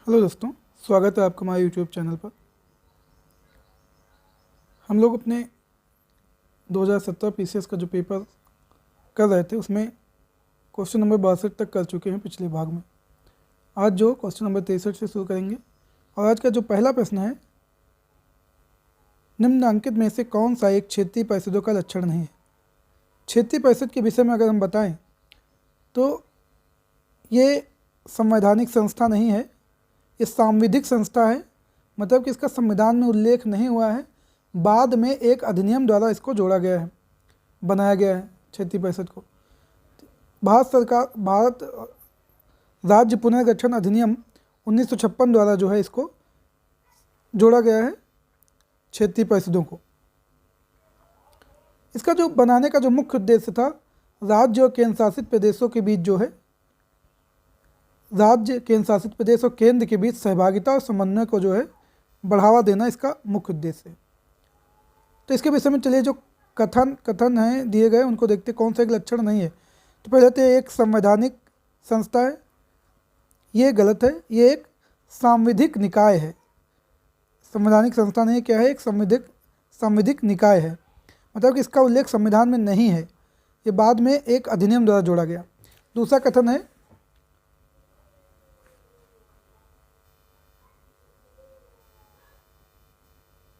Hello दोस्तों, स्वागत है आपका हमारे यूट्यूब चैनल पर। हम लोग अपने 2017 पीसीएस का जो पेपर कर रहे थे उसमें क्वेश्चन नंबर 62 तक कर चुके हैं पिछले भाग में। आज जो क्वेश्चन नंबर 63 से शुरू करेंगे और आज का जो पहला प्रश्न है, निम्नलिखित में से कौन सा एक क्षेत्रीय परिषदों का लक्षण नहीं है। क्षेत्रीय परिषद के विषय में अगर हम बताएं तो ये संवैधानिक संस्था नहीं है, ये सांविधिक संस्था है। मतलब कि इसका संविधान में उल्लेख नहीं हुआ है, बाद में एक अधिनियम द्वारा इसको जोड़ा गया है, बनाया गया है क्षेत्रीय परिषद को। भारत राज्य पुनर्गठन अधिनियम 1956 द्वारा जो है इसको जोड़ा गया है क्षेत्रीय परिषदों को। इसका जो बनाने का जो मुख्य उद्देश्य था, राज्य और केंद्र शासित प्रदेशों के बीच जो है, राज्य केंद्र शासित प्रदेश और केंद्र के बीच सहभागिता और समन्वय को जो है बढ़ावा देना इसका मुख्य उद्देश्य है। तो इसके विषय में चलिए जो कथन हैं दिए गए उनको देखते, कौन सा एक लक्षण नहीं है। तो पहले तो एक संवैधानिक संस्था है, ये गलत है। ये एक सांविधिक निकाय है, संवैधानिक संस्था नहीं, क्या है, एक सांविधिक निकाय है। मतलब कि इसका उल्लेख संविधान में नहीं है, ये बाद में एक अधिनियम द्वारा जोड़ा गया। दूसरा कथन है,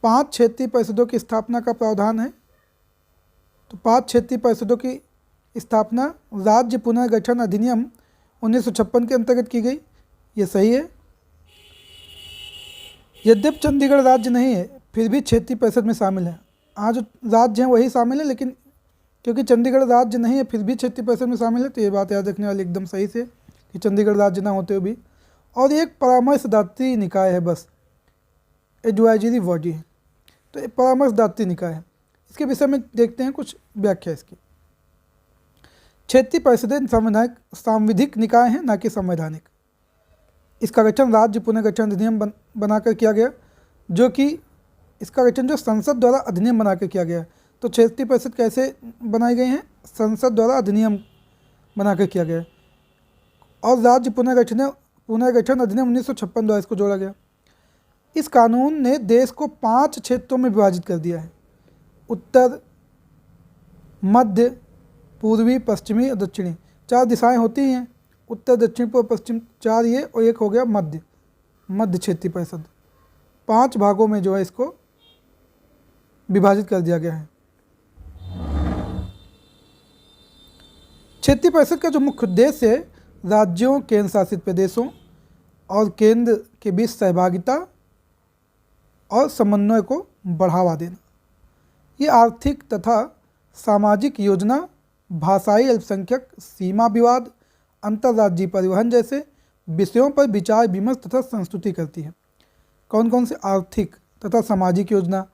पांच क्षेत्रीय परिषदों की स्थापना का प्रावधान है। तो 5 क्षेत्रीय परिषदों की स्थापना राज्य पुनर्गठन अधिनियम 1956 के अंतर्गत की गई, ये सही है। यद्यपि चंडीगढ़ राज्य नहीं है फिर भी क्षेत्रीय परिषद में शामिल है। आज जो राज्य हैं वही शामिल है, लेकिन क्योंकि चंडीगढ़ राज्य नहीं है फिर भी क्षेत्रीय परिषद में शामिल है, तो ये बात याद रखने वाली एकदम सही से कि चंडीगढ़ राज्य ना होते हुए भी। और ये एक परामर्शदात्री निकाय है, बस एडवाइजरी बॉडी है, तो ये परामर्शदात्री निकाय है। इसके विषय में देखते हैं कुछ व्याख्या इसकी। क्षेत्रीय परिषदें सांविधिक निकाय हैं, ना कि संवैधानिक। इसका गठन राज्य पुनर्गठन अधिनियम बनाकर किया गया, जो कि इसका गठन जो संसद द्वारा अधिनियम बनाकर किया गया है। तो क्षेत्रीय परिषद कैसे बनाई गई हैं, संसद द्वारा अधिनियम बनाकर किया गया है। और राज्य पुनर्गठन अधिनियम 1956 द्वारा इसको जोड़ा गया। इस कानून ने देश को 5 क्षेत्रों में विभाजित कर दिया है, उत्तर, मध्य, पूर्वी, पश्चिमी और दक्षिणी। 4 दिशाएं होती हैं, उत्तर, दक्षिण, पूर्व, पश्चिम, 4 ये, और एक हो गया मध्य क्षेत्रीय परिषद। 5 भागों में जो है इसको विभाजित कर दिया गया है। क्षेत्रीय परिषद का जो मुख्य उद्देश्य है, राज्यों, केंद्र शासित प्रदेशों और केंद्र के बीच सहभागिता और समन्वय को बढ़ावा देना। ये आर्थिक तथा सामाजिक योजना, भाषाई अल्पसंख्यक सीमा विवाद, अंतर्राज्यीय परिवहन जैसे विषयों पर विचार विमर्श तथा संस्तुति करती है। कौन कौन से आर्थिक तथा सामाजिक योजना,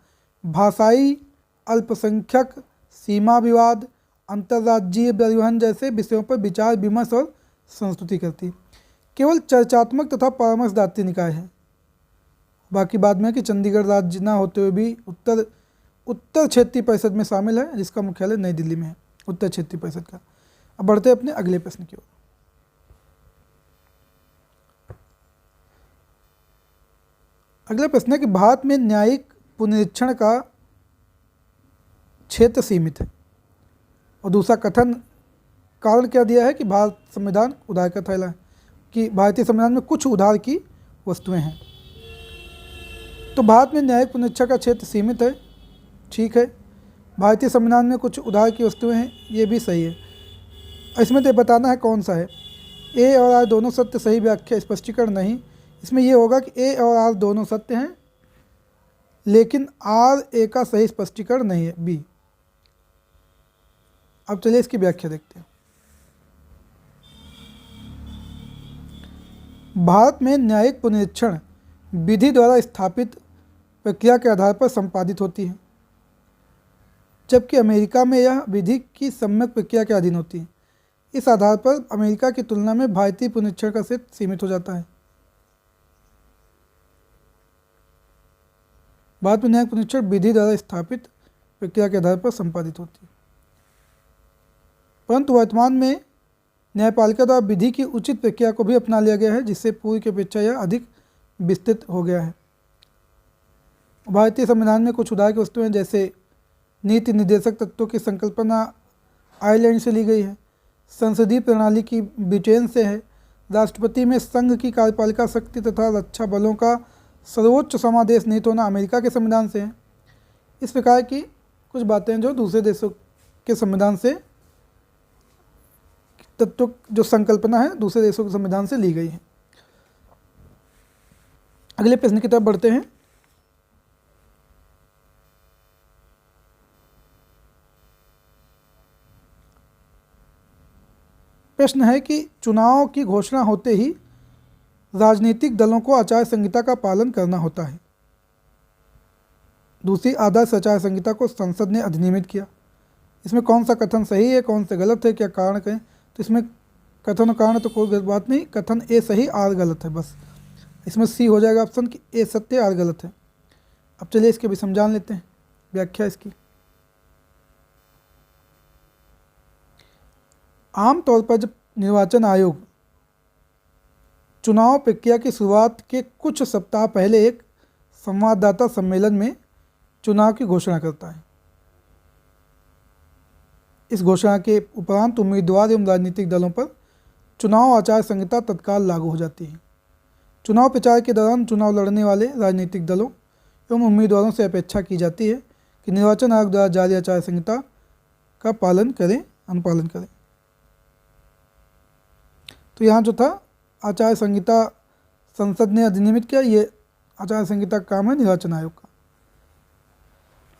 भाषाई अल्पसंख्यक सीमा विवाद, अंतर्राज्यीय परिवहन जैसे विषयों पर विचार विमर्श और संस्तुति करती है। केवल चर्चात्मक तथा परामर्शदात्री निकाय है। बाकी बाद में कि चंडीगढ़ राज्य ना होते हुए भी उत्तर क्षेत्रीय परिषद में शामिल है, जिसका मुख्यालय नई दिल्ली में है, उत्तर क्षेत्रीय परिषद का। अब बढ़ते अपने अगले प्रश्न की ओर। अगला प्रश्न है कि भारत में न्यायिक पुनरीक्षण का क्षेत्र सीमित है। और दूसरा कथन, कारण क्या दिया है कि भारत संविधान उधार का थैला है, कि भारतीय संविधान में कुछ उधार की वस्तुएं हैं। तो भारत में न्यायिक पुनरीक्षण का क्षेत्र सीमित है, ठीक है। भारतीय संविधान में कुछ उधार की वस्तुएं हैं, ये भी सही है। इसमें तो बताना है कौन सा है। ए और आर दोनों सत्य, सही व्याख्या स्पष्टीकरण नहीं। इसमें ये होगा कि ए और आर दोनों सत्य हैं, लेकिन आर ए का सही स्पष्टीकरण नहीं है, बी। अब चलिए इसकी व्याख्या देखते हैं। भारत में न्यायिक पुनरीक्षण विधि द्वारा स्थापित प्रक्रिया के आधार पर संपादित होती है, जबकि अमेरिका में यह विधि की सम्यक प्रक्रिया के अधीन होती है। इस आधार पर अमेरिका की तुलना में भारतीय पुनरीक्षण का क्षेत्र सीमित हो जाता है। भारत में न्यायिक पुनरीक्षण विधि द्वारा स्थापित प्रक्रिया के आधार पर संपादित होती है, परंतु वर्तमान में न्यायपालिका द्वारा विधि की उचित प्रक्रिया को भी अपना लिया गया है, जिससे पूर्व की अपेक्षा यह अधिक विस्तृत हो गया है। भारतीय संविधान में कुछ सुधार की वस्तुएं हैं, जैसे नीति निर्देशक तत्वों की संकल्पना आयरलैंड से ली गई है, संसदीय प्रणाली की ब्रिटेन से है, राष्ट्रपति में संघ की कार्यपालिका शक्ति तथा रक्षा बलों का सर्वोच्च समादेश नीति होना अमेरिका के संविधान से है। इस प्रकार की कुछ बातें जो दूसरे देशों के संविधान से तत्व जो संकल्पना है दूसरे देशों के संविधान से ली गई है। अगले प्रश्न की तरफ बढ़ते हैं। प्रश्न है कि चुनाव की घोषणा होते ही राजनीतिक दलों को आचार संहिता का पालन करना होता है। दूसरी, आदर्श आचार संहिता को संसद ने अधिनियमित किया। इसमें कौन सा कथन सही है, कौन से गलत है, क्या कारण कहें? तो इसमें कथन और कारण तो कोई बात नहीं, कथन ए सही आर गलत है, बस इसमें सी हो जाएगा ऑप्शन कि ए सत्य आर गलत है। अब चलिए इसके भी समझान लेते हैं, व्याख्या इसकी। आमतौर पर जब निर्वाचन आयोग चुनाव प्रक्रिया की शुरुआत के कुछ सप्ताह पहले एक संवाददाता सम्मेलन में चुनाव की घोषणा करता है, इस घोषणा के उपरांत उम्मीदवार एवं राजनीतिक दलों पर चुनाव आचार संहिता तत्काल लागू हो जाती है। चुनाव प्रचार के दौरान चुनाव लड़ने वाले राजनीतिक दलों एवं उम्मीदवारों से अपेक्षा की जाती है कि निर्वाचन आयोग द्वारा जारी आचार संहिता का पालन करें, अनुपालन करें। तो यहाँ जो था आचार संहिता संसद ने अधिनियमित किया, ये आचार संहिता का काम है निर्वाचन आयोग का।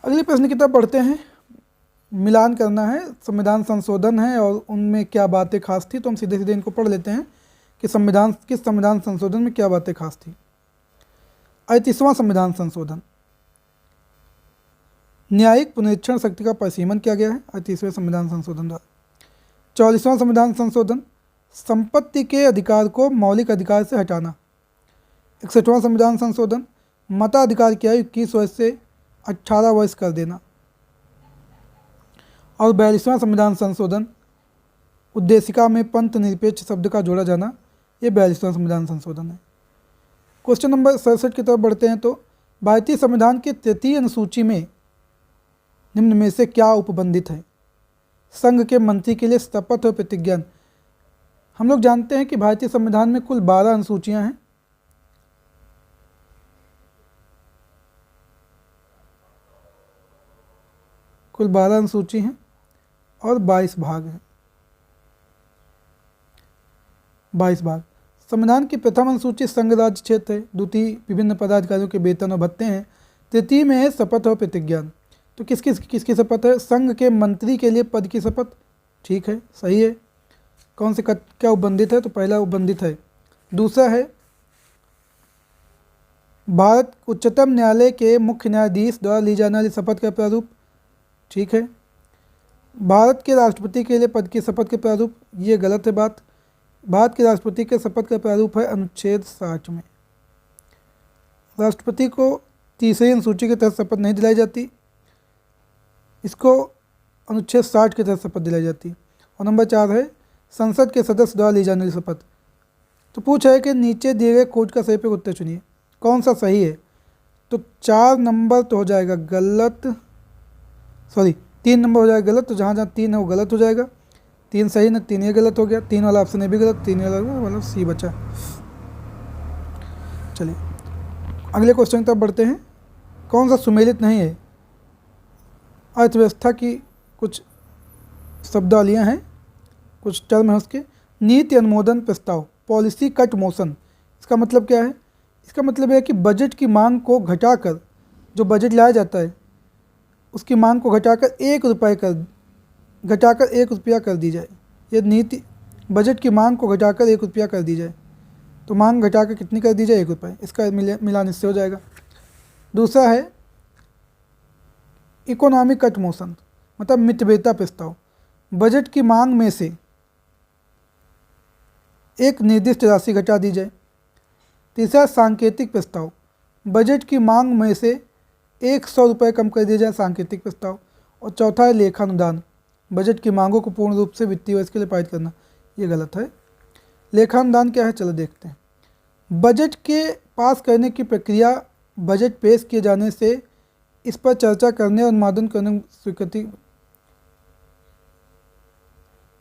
अगले प्रश्न की तरफ बढ़ते हैं। मिलान करना है, संविधान संशोधन है और उनमें क्या बातें खास थी, तो हम सीधे सीधे इनको पढ़ लेते हैं कि किस संविधान संशोधन में क्या बातें खास थी। 38वां संविधान संशोधन, न्यायिक पुनरीक्षण शक्ति का परिसीमन किया गया है 38वें संविधान संशोधन द्वारा। 44वां संविधान संशोधन, संपत्ति के अधिकार को मौलिक अधिकार से हटाना। 61वां संविधान संशोधन, मताधिकार की आयु 21 वर्ष से 18 वर्ष कर देना। और 42वां संविधान संशोधन, उद्देशिका में पंथ निरपेक्ष शब्द का जोड़ा जाना, ये 42वां संविधान संशोधन है। क्वेश्चन नंबर 67 की तरफ बढ़ते हैं। तो भारतीय संविधान के तृतीय अनुसूची में निम्न में से क्या उपबंधित है? संघ के मंत्री के लिए शपथ और प्रतिज्ञा। हम लोग जानते हैं कि भारतीय संविधान में कुल 12 अनुसूचियां हैं। कुल 12 अनुसूची हैं और 22 भाग हैं। 22 भाग। संविधान की प्रथम अनुसूची संघ राज्य क्षेत्र है, द्वितीय विभिन्न पदाधिकारियों के वेतन और भत्ते हैं, तृतीय में है शपथ और प्रतिज्ञा। तो किसकी शपथ है? संघ के मंत्री के लिए पद की शपथ। ठीक है, सही है। कौन से क्या उपबंधित है? तो पहला उपबंधित है। दूसरा है भारत उच्चतम न्यायालय के मुख्य न्यायाधीश द्वारा ली जाने वाली शपथ का प्रारूप। ठीक है। भारत के राष्ट्रपति के लिए पद की शपथ के प्रारूप, ये गलत है बात। भारत के राष्ट्रपति के शपथ का प्रारूप है अनुच्छेद 60 में। राष्ट्रपति को तीसरी अनुसूची के तहत शपथ नहीं दिलाई जाती, इसको अनुच्छेद 60 के तहत शपथ दिलाई जाती। और नंबर 4 है संसद के सदस्य द्वारा ली जाने वाली शपथ। तो पूछा है कि नीचे दिए गए खोज का सही पे उत्तर चुनिए, कौन सा सही है? तो 4 नंबर तो हो जाएगा गलत, 3 नंबर हो जाएगा गलत। तो जहाँ जहाँ 3 है वो गलत हो जाएगा। 3 सही ना, 3 ये गलत हो गया। 3 वाला ऑप्शन ये भी गलत, 3 वाला मतलब सी बचा। चलिए अगले क्वेश्चन की तरफ बढ़ते हैं। कौन सा सुमेलित नहीं है? अर्थव्यवस्था की कुछ शब्दावलियाँ हैं, कुछ टर्म है उसके। नीति अनुमोदन प्रस्ताव, पॉलिसी कट मोशन, इसका मतलब क्या है? इसका मतलब है कि बजट की मांग को घटाकर, जो बजट लाया जाता है उसकी मांग को घटाकर 1 रुपया कर दी जाए। ये नीति, बजट की मांग को घटाकर 1 रुपया कर दी जाए। तो मांग घटाकर कितनी कर दी जाए? 1 रुपये। इसका मिलान इससे हो जाएगा। दूसरा है इकोनॉमिक कट मोशन, मतलब मितव्ययिता प्रस्ताव, बजट की मांग में से एक निर्दिष्ट राशि घटा दी जाए। तीसरा सांकेतिक प्रस्ताव, बजट की मांग में से 100 रुपये कम कर दिया जाए, सांकेतिक प्रस्ताव। और चौथा है लेखानुदान, बजट की मांगों को पूर्ण रूप से वित्तीय वर्ष के लिए पारित करना, ये गलत है। लेखानुदान क्या है? चलो देखते हैं। बजट के पास करने की प्रक्रिया बजट पेश किए जाने से इस पर चर्चा करने और अनुमोदन करने की स्वीकृति।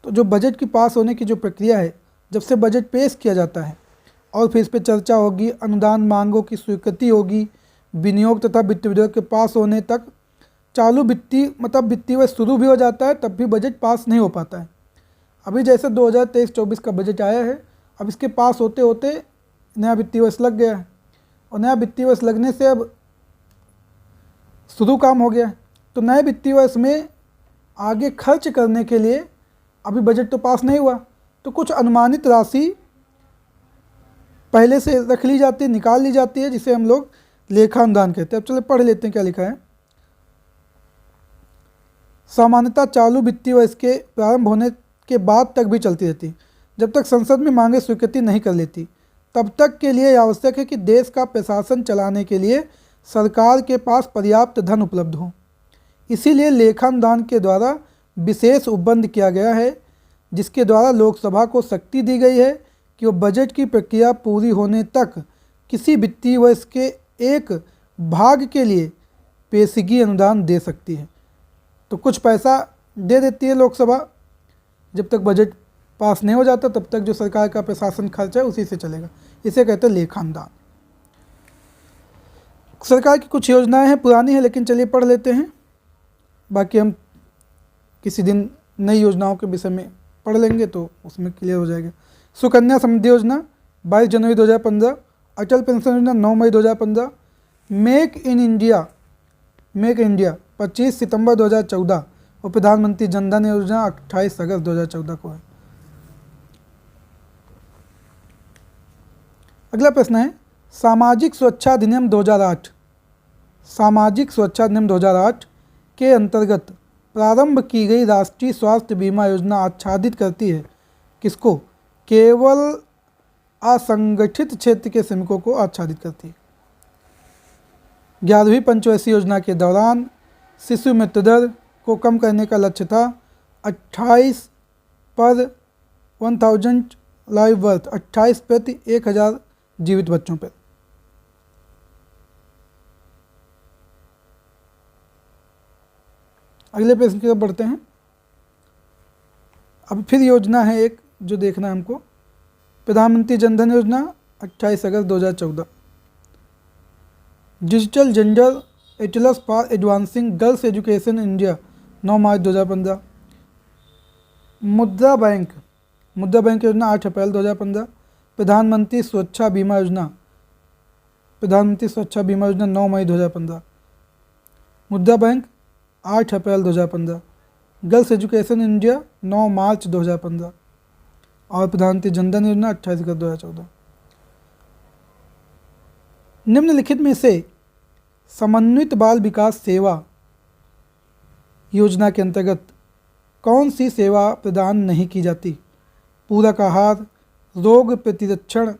तो जो बजट की पास होने की जो प्रक्रिया है, जब से बजट पेश किया जाता है और फिर इस पर चर्चा होगी, अनुदान मांगों की स्वीकृति होगी, विनियोग तथा वित्त विधेयक के पास होने तक चालू वित्तीय वर्ष शुरू भी हो जाता है, तब भी बजट पास नहीं हो पाता है। अभी जैसे 2023-24 का बजट आया है, अब इसके पास होते होते नया वित्तीय वर्ष लग गया है और नया वित्तीय वर्ष लगने से अब शुरू काम हो गया है। तो नए वित्तीय वर्ष में आगे खर्च करने के लिए अभी बजट तो पास नहीं हुआ, तो कुछ अनुमानित राशि पहले से रख ली जाती है, निकाल ली जाती है, जिसे हम लोग लेखा अनुदान कहते हैं। अब चलो पढ़ लेते हैं क्या लिखा है। सामान्यतः चालू वित्तीय वर्ष के प्रारंभ होने के बाद तक भी चलती रहती, जब तक संसद में मांगे स्वीकृति नहीं कर लेती, तब तक के लिए आवश्यक है कि देश का प्रशासन चलाने के लिए सरकार के पास पर्याप्त धन उपलब्ध हो। इसीलिए लेखानुदान के द्वारा विशेष उपबंध किया गया है, जिसके द्वारा लोकसभा को शक्ति दी गई है कि वो बजट की प्रक्रिया पूरी होने तक किसी वित्तीय वर्ष के एक भाग के लिए पेशगी अनुदान दे सकती है। तो कुछ पैसा दे देती है लोकसभा, जब तक बजट पास नहीं हो जाता तब तक जो सरकार का प्रशासन खर्च है उसी से चलेगा। इसे कहते हैं लेखा अनुदान। सरकार की कुछ योजनाएं हैं, पुरानी है, लेकिन चलिए पढ़ लेते हैं, बाकी हम किसी दिन नई योजनाओं के विषय में पढ़ लेंगे तो उसमें क्लियर हो जाएगा। सुकन्या समृद्धि योजना 22 जनवरी 2015, अटल पेंशन योजना 9 मई 2015, मेक इन इंडिया 25 सितंबर 2014 और प्रधानमंत्री जनधन योजना 28 अगस्त 2014 को है। अगला प्रश्न है सामाजिक सुरक्षा अधिनियम 2008। सामाजिक सुरक्षा अधिनियम 2008 के अंतर्गत प्रारंभ की गई राष्ट्रीय स्वास्थ्य बीमा योजना आच्छादित करती है किसको? केवल असंगठित क्षेत्र के श्रमिकों को आच्छादित करती है। 11वीं पंचवर्षीय योजना के दौरान शिशु मृत्यु दर को कम करने का लक्ष्य था 28 पर 1000 लाइव बर्थ, 28 प्रति 1000 जीवित बच्चों पर। अगले प्रश्न की तरफ बढ़ते हैं। अब फिर योजना है एक जो देखना है हमको, प्रधानमंत्री जनधन योजना 28 अगस्त 2014, digital gender Atlas for advancing girls education in India 9 मार्च 2015, मुद्रा बैंक योजना 8 अप्रैल 2015, प्रधानमंत्री सुरक्षा बीमा योजना 9 मई 2015, मुद्रा bank 8 April 2015, girls education in India 9 मार्च 2015 और प्रधानमंत्री जनधन योजना 28 अगस्त 2014। निम्नलिखित में से समन्वित बाल विकास सेवा योजना के अंतर्गत कौन सी सेवा प्रदान नहीं की जाती? पूरक आहार, रोग प्रतिरक्षण,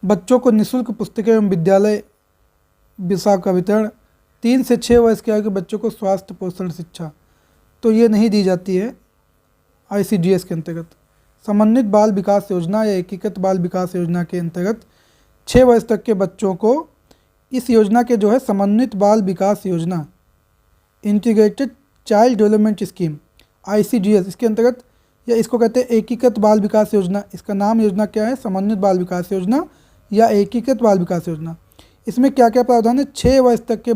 बच्चों को निःशुल्क पुस्तकें एवं विद्यालय विषय का वितरण, 3 से 6 वर्ष के आयु के बच्चों को स्वास्थ्य पोषण शिक्षा। तो ये नहीं दी जाती है ICDS के अंतर्गत। समन्वित बाल विकास योजना या एकीकृत बाल विकास योजना के अंतर्गत 6 वर्ष तक के बच्चों को इस योजना के जो है समन्वित बाल विकास योजना, integrated child development scheme ICDS, इसके अंतर्गत, या इसको कहते हैं एकीकृत बाल विकास योजना। इसका नाम योजना क्या है? समन्वित बाल विकास योजना या एकीकृत बाल विकास योजना। इसमें क्या क्या प्रावधान है? 6 वर्ष तक के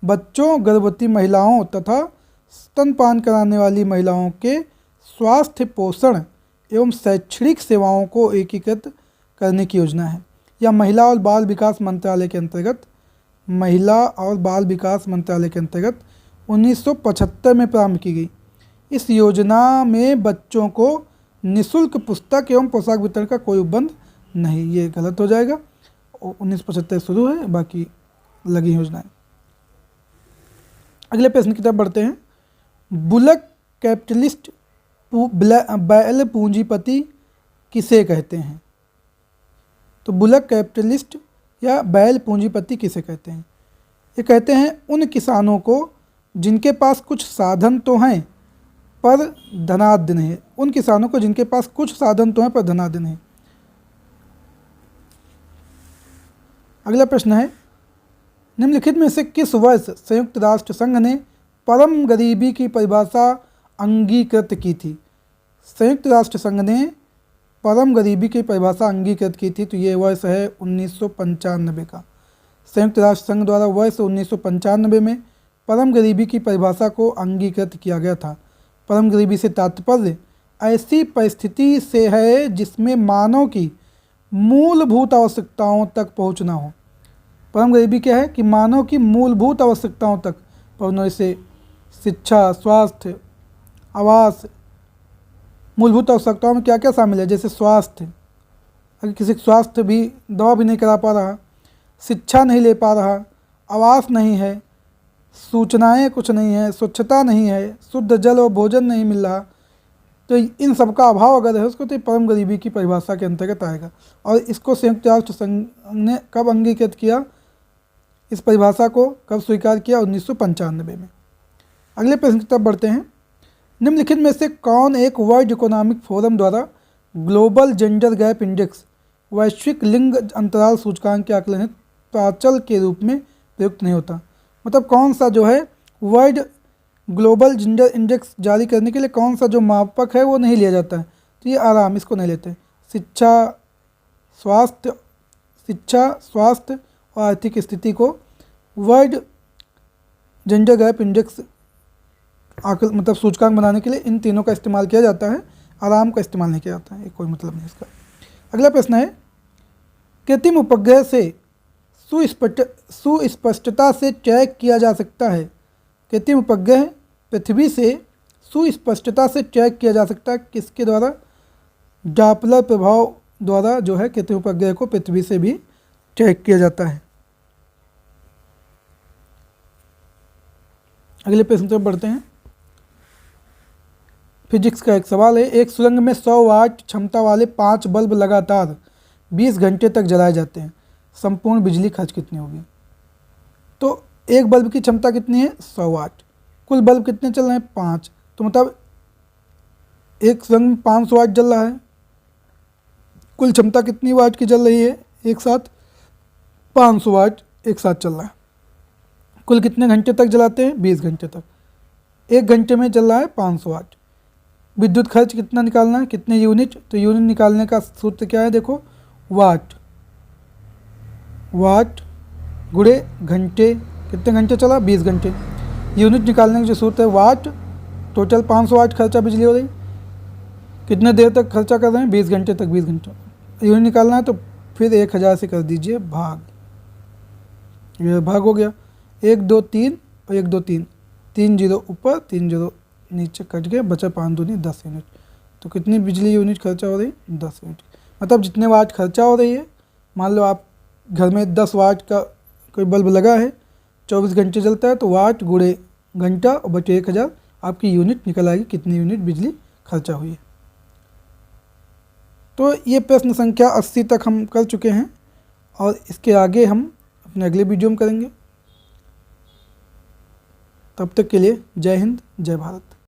बच्चों, गर्भवती महिलाओं तथा स्तनपान कराने वाली महिलाओं के स्वास्थ्य पोषण एवं शैक्षणिक सेवाओं को एकीकृत करने की योजना है। यह महिला और बाल विकास मंत्रालय के अंतर्गत 1975 में प्रारंभ की गई। इस योजना में बच्चों को निःशुल्क पुस्तक एवं पोशाक वितरण का कोई उपबंध नहीं, ये गलत हो जाएगा। 1975 शुरू है, बाकी लगी योजनाएं। अगले प्रश्न की तरफ बढ़ते हैं। बुलक कैपिटलिस्ट बैल पूंजीपति किसे कहते हैं? तो बुलक कैपिटलिस्ट या बैल पूंजीपति किसे कहते हैं? ये कहते हैं उन किसानों को जिनके पास कुछ साधन तो हैं पर धनाढ्य नहीं। उन किसानों को जिनके पास कुछ साधन तो हैं पर धनाढ्य नहीं। अगला प्रश्न है, निम्नलिखित में से किस वर्ष संयुक्त राष्ट्र संघ ने परम गरीबी की परिभाषा अंगीकृत की थी? संयुक्त राष्ट्र संघ ने परम गरीबी की परिभाषा अंगीकृत की थी, तो ये वर्ष है 1995 का। संयुक्त राष्ट्र संघ द्वारा वर्ष 1995 में परम गरीबी की परिभाषा को अंगीकृत किया गया था। परम गरीबी से तात्पर्य ऐसी परिस्थिति से है जिसमें मानव की मूलभूत आवश्यकताओं तक पहुंचना हो। परम गरीबी क्या है कि मानव की मूलभूत आवश्यकताओं तक पहुंचना, जैसे शिक्षा, स्वास्थ्य, आवास। मूलभूत आवश्यकताओं में क्या क्या शामिल है? जैसे स्वास्थ्य, अगर किसी का स्वास्थ्य भी दवा भी नहीं करा पा रहा, शिक्षा नहीं ले पा रहा, आवास नहीं है, सूचनाएं कुछ नहीं है, स्वच्छता नहीं है, शुद्ध जल और भोजन नहीं मिल रहा, तो इन सब का अभाव अगर है उसको तो परम गरीबी की परिभाषा के अंतर्गत आएगा। और इसको संयुक्त राष्ट्र संघ ने कब अंगीकृत किया? इस परिभाषा को कब स्वीकार किया? 1995 में। अगले प्रश्न की तरफ बढ़ते हैं। निम्नलिखित में से कौन एक वर्ल्ड इकोनॉमिक फोरम द्वारा ग्लोबल जेंडर गैप इंडेक्स वैश्विक लिंग अंतराल सूचकांक के आकलन है प्राचल के रूप में प्रयुक्त नहीं होता? मतलब कौन सा जो है वर्ल्ड ग्लोबल जेंडर इंडेक्स जारी करने के लिए कौन सा जो मापक है वो नहीं लिया जाता है? तो ये आराम, इसको नहीं लेते। शिक्षा, स्वास्थ्य और आर्थिक स्थिति को वर्ल्ड जेंडर गैप इंडेक्स मतलब सूचकांक बनाने के लिए इन तीनों का इस्तेमाल किया जाता है, आराम का इस्तेमाल नहीं किया जाता है। ये कोई मतलब नहीं इसका। अगला प्रश्न है, कृत्रिम उपग्रह से सुस्पष्टता से ट्रैक किया जा सकता है। कृत्रिम उपग्रह पृथ्वी से सुस्पष्टता से ट्रैक किया जा सकता है किसके द्वारा? डॉपलर प्रभाव द्वारा जो है कृत्रिम उपग्रह को पृथ्वी से भी ट्रैक किया जाता है। अगले प्रश्न पर बढ़ते हैं। फिजिक्स का एक सवाल है, एक सुरंग में 100 वाट क्षमता वाले 5 बल्ब लगातार 20 घंटे तक जलाए जाते हैं, संपूर्ण बिजली खर्च कितनी होगी? तो एक बल्ब की क्षमता कितनी है? 100 वाट। कुल बल्ब कितने चल रहे हैं? 5। तो मतलब एक सुरंग में 500 वाट जल रहा है। कुल क्षमता कितनी वाट की जल रही है एक साथ? 500 वाट एक साथ चल रहा है। कुल कितने घंटे तक जलाते हैं? 20 घंटे तक। एक घंटे में चल रहा है 500 वाट। विद्युत खर्च कितना निकालना है? कितने यूनिट? तो यूनिट निकालने का सूत्र क्या है? देखो, वाट गुणे घंटे। कितने घंटे चला? 20 घंटे। यूनिट निकालने का जो सूत्र है वाट, टोटल 500 वाट खर्चा बिजली हो रही। कितने देर तक खर्चा कर रहे हैं? 20 घंटे तक। 20 घंटे यूनिट निकालना है तो फिर 1000 से कर दीजिए भाग। ये भाग हो गया। 1 2 3 और 1 2 3, 3 जीरो ऊपर 3 जीरो नीचे कट गए, बचा 5 दूनी 10 यूनिट। तो कितनी बिजली यूनिट खर्चा हो रही? 10 यूनिट। मतलब जितने वाट खर्चा हो रही है, मान लो आप घर में 10 वाट का कोई बल्ब लगा है, 24 घंटे चलता है, तो वाट गुणे घंटा और बटे 1000 आपकी यूनिट निकल आएगी कितनी यूनिट बिजली खर्चा हुई है। तो ये प्रश्न संख्या 80 तक हम कर चुके हैं और इसके आगे हम अपने अगले वीडियो में करेंगे। तब तक के लिए जय हिंद, जय भारत।